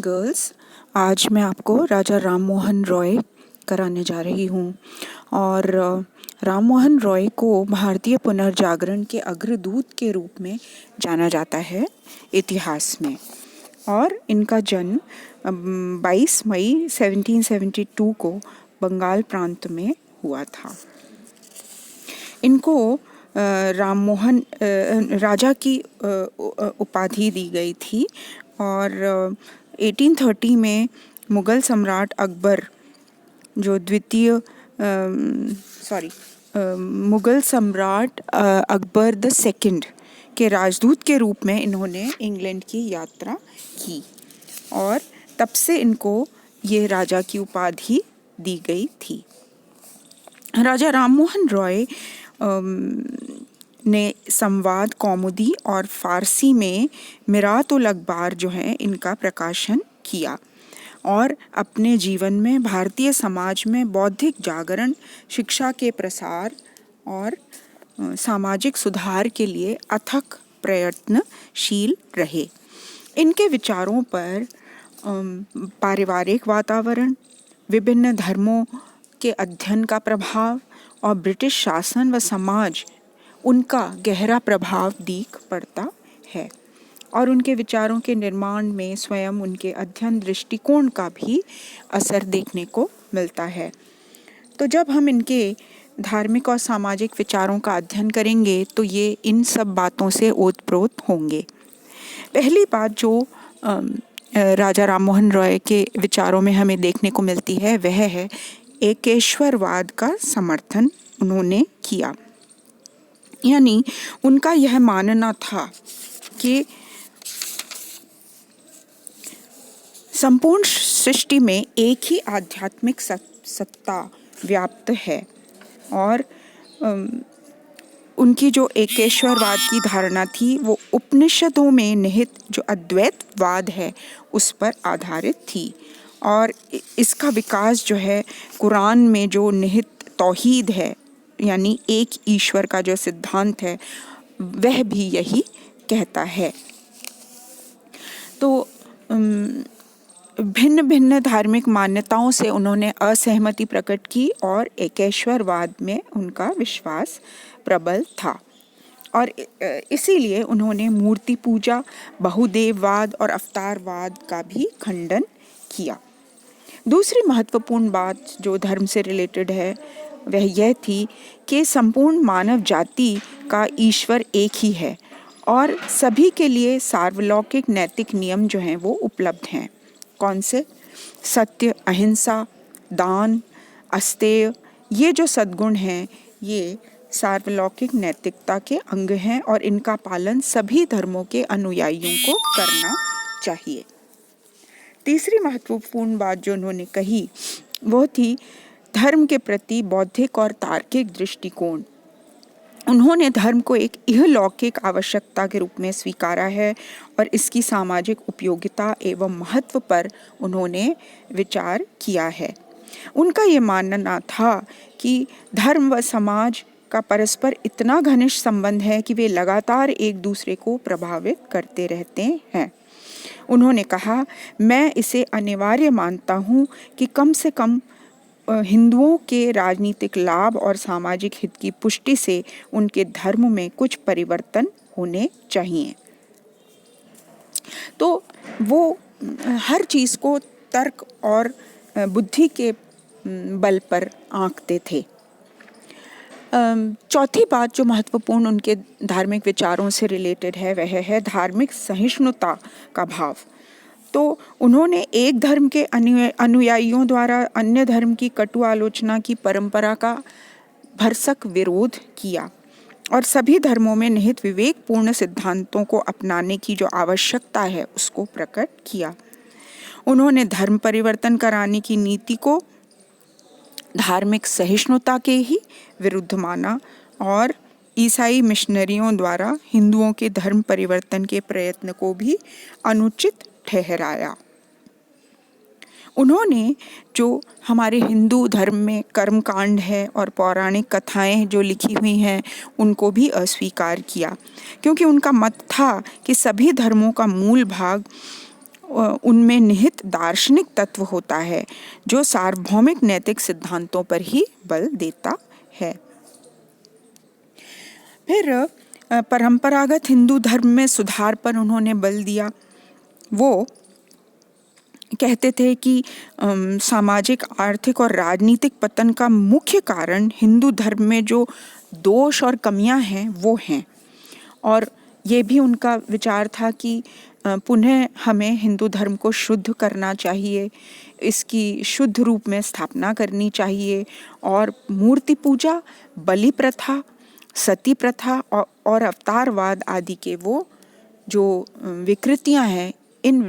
Girls, आज मैं आपको राजा राम मोहन रॉय कराने जा रही हूँ। और राम मोहन रॉय को भारतीय पुनर्जागरण के अग्रदूत के रूप में जाना जाता है इतिहास में। और इनका जन्म 22 मई 1772 को बंगाल प्रांत में हुआ था। इनको राम मोहन राजा की उपाधि दी गई थी। और 1830 में मुग़ल सम्राट अकबर जो मुग़ल सम्राट अकबर द सेकंड के राजदूत के रूप में इन्होंने इंग्लैंड की यात्रा की और तब से इनको ये राजा की उपाधि दी गई थी। राजा राम मोहन रॉय ने संवाद कौमुदी और फारसी में मिरातुल अखबार जो है इनका प्रकाशन किया और अपने जीवन में भारतीय समाज में बौद्धिक जागरण, शिक्षा के प्रसार और सामाजिक सुधार के लिए अथक प्रयत्नशील रहे। इनके विचारों पर पारिवारिक वातावरण, विभिन्न धर्मों के अध्ययन का प्रभाव और ब्रिटिश शासन व समाज उनका गहरा प्रभाव दिख पड़ता है। और उनके विचारों के निर्माण में स्वयं उनके अध्ययन दृष्टिकोण का भी असर देखने को मिलता है। तो जब हम इनके धार्मिक और सामाजिक विचारों का अध्ययन करेंगे तो ये इन सब बातों से ओतप्रोत होंगे। पहली बात जो राजा राम मोहन रॉय के विचारों में हमें देखने को मिलती है वह है एकेश्वरवाद का समर्थन उन्होंने किया। यानी उनका यह मानना था कि संपूर्ण सृष्टि में एक ही आध्यात्मिक सत्ता व्याप्त है और उनकी जो एकेश्वरवाद की धारणा थी वो उपनिषदों में निहित जो अद्वैतवाद है उस पर आधारित थी। और इसका विकास जो है कुरान में जो निहित तौहीद है यानी एक ईश्वर का जो सिद्धांत है वह भी यही कहता है। तो भिन्न भिन्न धार्मिक मान्यताओं से उन्होंने असहमति प्रकट की और एकेश्वरवाद में उनका विश्वास प्रबल था और इसीलिए उन्होंने मूर्ति पूजा, बहुदेववाद और अवतारवाद का भी खंडन किया। दूसरी महत्वपूर्ण बात जो धर्म से रिलेटेड है वह यह थी कि संपूर्ण मानव जाति का ईश्वर एक ही है और सभी के लिए सार्वलौकिक नैतिक नियम जो हैं वो उपलब्ध हैं। कौन से? सत्य, अहिंसा, दान, अस्तेय, ये जो सद्गुण हैं ये सार्वलौकिक नैतिकता के अंग हैं और इनका पालन सभी धर्मों के अनुयायियों को करना चाहिए। तीसरी महत्वपूर्ण बात जो उन्होंने कही वो थी धर्म के प्रति बौद्धिक और तार्किक दृष्टिकोण। उन्होंने धर्म को एक इहलौकिक आवश्यकता के रूप में स्वीकारा है और इसकी सामाजिक उपयोगिता एवं महत्व पर उन्होंने विचार किया है। उनका ये मानना था कि धर्म व समाज का परस्पर इतना घनिष्ठ संबंध है कि वे लगातार एक दूसरे को प्रभावित करते रहते हैं। उन्होंने कहा, मैं इसे अनिवार्य मानता हूँ कि कम से कम हिंदुओं के राजनीतिक लाभ और सामाजिक हित की पुष्टि से उनके धर्म में कुछ परिवर्तन होने चाहिए। तो वो हर चीज़ को तर्क और बुद्धि के बल पर आंकते थे। चौथी बात जो महत्वपूर्ण उनके धार्मिक विचारों से रिलेटेड है वह है धार्मिक सहिष्णुता का भाव। तो उन्होंने एक धर्म के अनुयायियों द्वारा अन्य धर्म की कटु आलोचना की परंपरा का भरसक विरोध किया और सभी धर्मों में निहित विवेकपूर्ण सिद्धांतों को अपनाने की जो आवश्यकता है उसको प्रकट किया। उन्होंने धर्म परिवर्तन कराने की नीति को धार्मिक सहिष्णुता के ही विरुद्ध माना और ईसाई मिशनरियों द्वारा हिंदुओं के धर्म परिवर्तन के प्रयत्न को भी अनुचित ठहराया। उन्होंने जो हमारे हिंदू धर्म में कर्मकांड है और पौराणिक कथाएं जो लिखी हुई हैं उनको भी अस्वीकार किया, क्योंकि उनका मत था कि सभी धर्मों का मूल भाग उनमें निहित दार्शनिक तत्व होता है जो सार्वभौमिक नैतिक सिद्धांतों पर ही बल देता है। फिर परंपरागत हिंदू धर्म में सुधार पर उन्होंने बल दिया। वो कहते थे कि सामाजिक, आर्थिक और राजनीतिक पतन का मुख्य कारण हिंदू धर्म में जो दोष और कमियां हैं वो हैं, और ये भी उनका विचार था कि पुनः हमें हिंदू धर्म को शुद्ध करना चाहिए, इसकी शुद्ध रूप में स्थापना करनी चाहिए, और मूर्ति पूजा, बलि प्रथा, सती प्रथा और अवतारवाद आदि के वो जो विकृतियां हैं, इन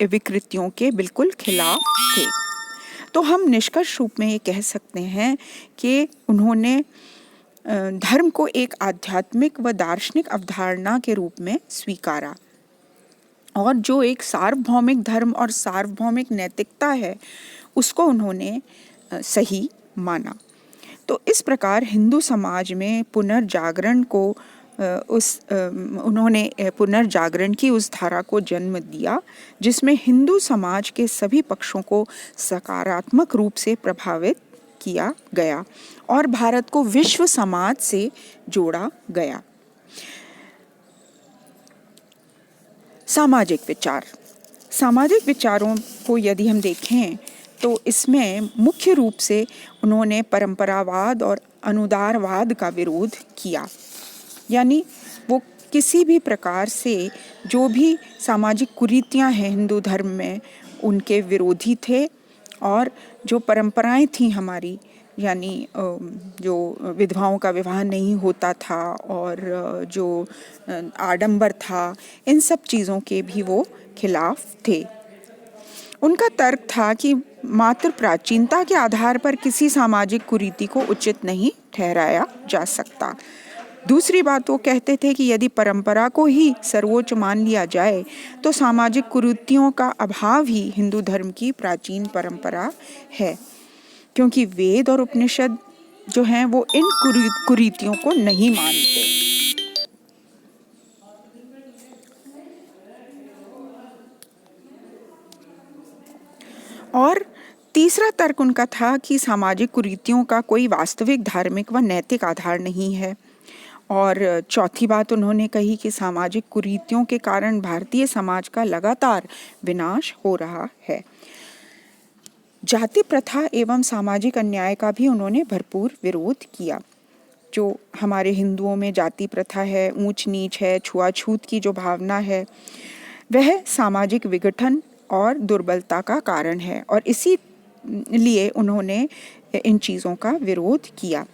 विकृतियों के बिल्कुल खिलाफ थे। तो हम निष्कर्ष रूप में ये कह सकते हैं कि उन्होंने धर्म को एक आध्यात्मिक व दार्शनिक अवधारणा के रूप में स्वीकारा, और जो एक सार्वभौमिक धर्म और सार्वभौमिक नैतिकता है उसको उन्होंने सही माना। तो इस प्रकार हिंदू समाज में पुनर्जागरण को उन्होंने पुनर्जागरण की उस धारा को जन्म दिया जिसमें हिंदू समाज के सभी पक्षों को सकारात्मक रूप से प्रभावित किया गया और भारत को विश्व समाज से जोड़ा गया। सामाजिक विचार, सामाजिक विचारों को यदि हम देखें तो इसमें मुख्य रूप से उन्होंने परंपरावाद और अनुदारवाद का विरोध किया, यानी वो किसी भी प्रकार से जो भी सामाजिक कुरीतियां हैं हिंदू धर्म में उनके विरोधी थे, और जो परंपराएं थी हमारी, यानी जो विधवाओं का विवाह नहीं होता था और जो आडंबर था, इन सब चीज़ों के भी वो खिलाफ थे। उनका तर्क था कि मात्र प्राचीनता के आधार पर किसी सामाजिक कुरीति को उचित नहीं ठहराया जा सकता। दूसरी बात, वो कहते थे कि यदि परंपरा को ही सर्वोच्च मान लिया जाए तो सामाजिक कुरीतियों का अभाव ही हिंदू धर्म की प्राचीन परंपरा है, क्योंकि वेद और उपनिषद जो हैं वो इन कुरीतियों को नहीं मानते। और तीसरा तर्क उनका था कि सामाजिक कुरीतियों का कोई वास्तविक धार्मिक व नैतिक आधार नहीं है। और चौथी बात उन्होंने कही कि सामाजिक कुरीतियों के कारण भारतीय समाज का लगातार विनाश हो रहा है। जाति प्रथा एवं सामाजिक अन्याय का भी उन्होंने भरपूर विरोध किया। जो हमारे हिंदुओं में जाति प्रथा है, ऊंच नीच है, छुआछूत की जो भावना है, वह सामाजिक विघटन और दुर्बलता का कारण है, और इसी लिए उन्होंने इन चीज़ों का विरोध किया।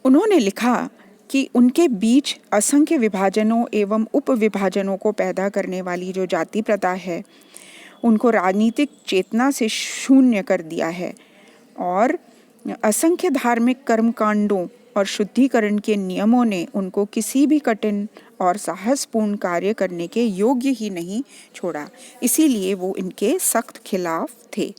उन्होंने लिखा कि उनके बीच असंख्य विभाजनों एवं उपविभाजनों को पैदा करने वाली जो जाति प्रथा है उनको राजनीतिक चेतना से शून्य कर दिया है, और असंख्य धार्मिक कर्मकांडों और शुद्धिकरण के नियमों ने उनको किसी भी कठिन और साहसपूर्ण कार्य करने के योग्य ही नहीं छोड़ा। इसीलिए वो इनके सख्त खिलाफ थे।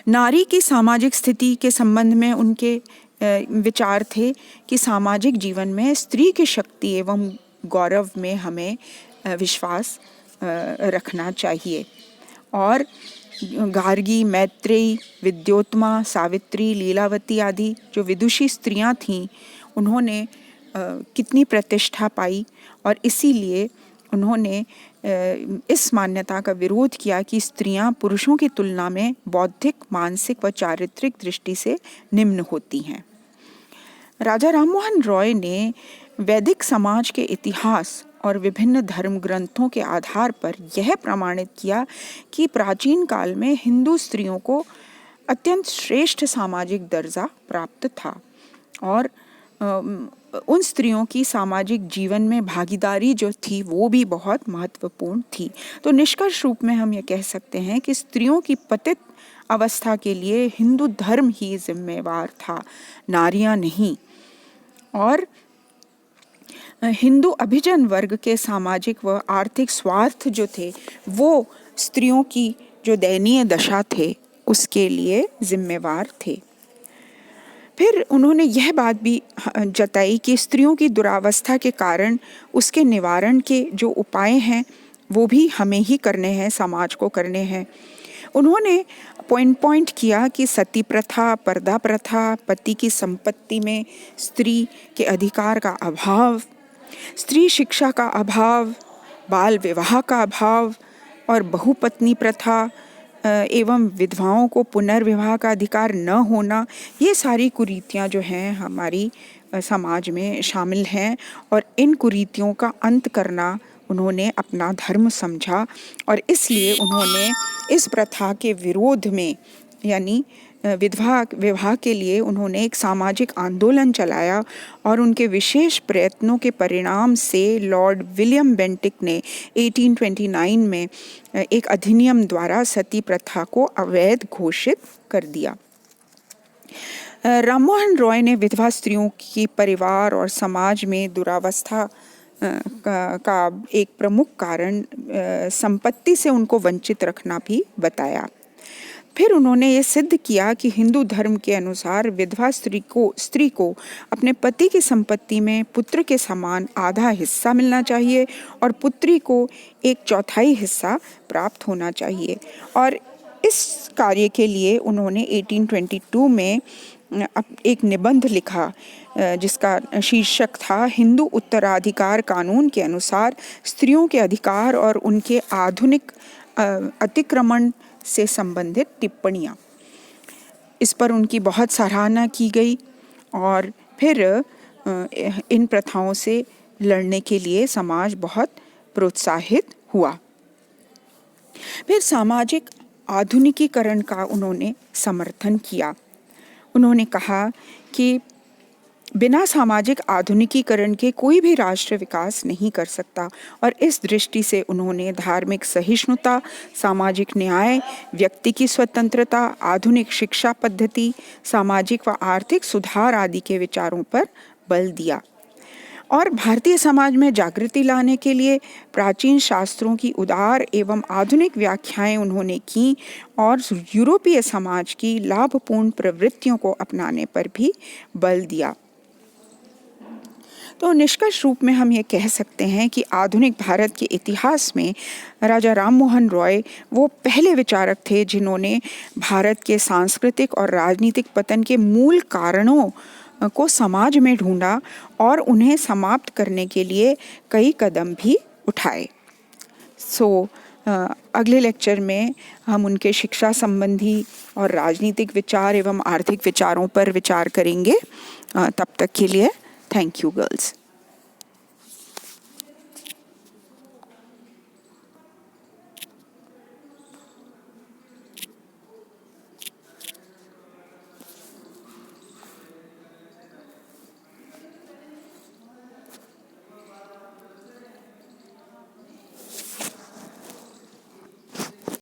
नारी की सामाजिक स्थिति के संबंध में उनके विचार थे कि सामाजिक जीवन में स्त्री की शक्ति एवं गौरव में हमें विश्वास रखना चाहिए, और गार्गी, मैत्रेयी, विद्योत्मा, सावित्री, लीलावती आदि जो विदुषी स्त्रियां थीं उन्होंने कितनी प्रतिष्ठा पाई, और इसीलिए उन्होंने इस मान्यता का विरोध किया कि स्त्रियां पुरुषों की तुलना में बौद्धिक, मानसिक व चारित्रिक दृष्टि से निम्न होती हैं। राजा राममोहन रॉय ने वैदिक समाज के इतिहास और विभिन्न धर्म ग्रंथों के आधार पर यह प्रमाणित किया कि प्राचीन काल में हिंदू स्त्रियों को अत्यंत श्रेष्ठ सामाजिक दर्जा प्राप्त था, और उन स्त्रियों की सामाजिक जीवन में भागीदारी जो थी वो भी बहुत महत्वपूर्ण थी। तो निष्कर्ष रूप में हम ये कह सकते हैं कि स्त्रियों की पतित अवस्था के लिए हिंदू धर्म ही जिम्मेवार था, नारियां नहीं। और हिंदू अभिजन वर्ग के सामाजिक व आर्थिक स्वार्थ जो थे वो स्त्रियों की जो दयनीय दशा थे उसके लिए जिम्मेवार थे। फिर उन्होंने यह बात भी जताई कि स्त्रियों की दुरावस्था के कारण उसके निवारण के जो उपाय हैं वो भी हमें ही करने हैं, समाज को करने हैं। उन्होंने पॉइंट किया कि सती प्रथा, पर्दा प्रथा, पति की संपत्ति में स्त्री के अधिकार का अभाव, स्त्री शिक्षा का अभाव, बाल विवाह का अभाव और बहुपत्नी प्रथा एवं विधवाओं को पुनर्विवाह का अधिकार न होना, ये सारी कुरीतियाँ जो हैं हमारी समाज में शामिल हैं और इन कुरीतियों का अंत करना उन्होंने अपना धर्म समझा और इसलिए उन्होंने इस प्रथा के विरोध में यानी विधवा विवाह के लिए उन्होंने एक सामाजिक आंदोलन चलाया और उनके विशेष प्रयत्नों के परिणाम से लॉर्ड विलियम बेंटिक ने 1829 में एक अधिनियम द्वारा सती प्रथा को अवैध घोषित कर दिया। राममोहन रॉय ने विधवा स्त्रियों की परिवार और समाज में दुरावस्था का एक प्रमुख कारण संपत्ति से उनको वंचित रखना भी बताया। फिर उन्होंने ये सिद्ध किया कि हिंदू धर्म के अनुसार विधवा स्त्री को अपने पति की संपत्ति में पुत्र के समान आधा हिस्सा मिलना चाहिए और पुत्री को 1/4 हिस्सा प्राप्त होना चाहिए। और इस कार्य के लिए उन्होंने 1822 में एक निबंध लिखा जिसका शीर्षक था हिंदू उत्तराधिकार कानून के अनुसार स्त्रियों के अधिकार और उनके आधुनिक अतिक्रमण से संबंधित टिप्पणियाँ। इस पर उनकी बहुत सराहना की गई और फिर इन प्रथाओं से लड़ने के लिए समाज बहुत प्रोत्साहित हुआ। फिर सामाजिक आधुनिकीकरण का उन्होंने समर्थन किया। उन्होंने कहा कि बिना सामाजिक आधुनिकीकरण के कोई भी राष्ट्र विकास नहीं कर सकता और इस दृष्टि से उन्होंने धार्मिक सहिष्णुता, सामाजिक न्याय, व्यक्ति की स्वतंत्रता, आधुनिक शिक्षा पद्धति, सामाजिक व आर्थिक सुधार आदि के विचारों पर बल दिया और भारतीय समाज में जागृति लाने के लिए प्राचीन शास्त्रों की उदार एवं आधुनिक व्याख्याएं उन्होंने की और यूरोपीय समाज की लाभपूर्ण प्रवृत्तियों को अपनाने पर भी बल दिया। तो निष्कर्ष रूप में हम ये कह सकते हैं कि आधुनिक भारत के इतिहास में राजा राममोहन रॉय वो पहले विचारक थे जिन्होंने भारत के सांस्कृतिक और राजनीतिक पतन के मूल कारणों को समाज में ढूंढा और उन्हें समाप्त करने के लिए कई कदम भी उठाए। अगले लेक्चर में हम उनके शिक्षा संबंधी और राजनीतिक विचार एवं आर्थिक विचारों पर विचार करेंगे। तब तक के लिए थैंक यू गर्ल्स।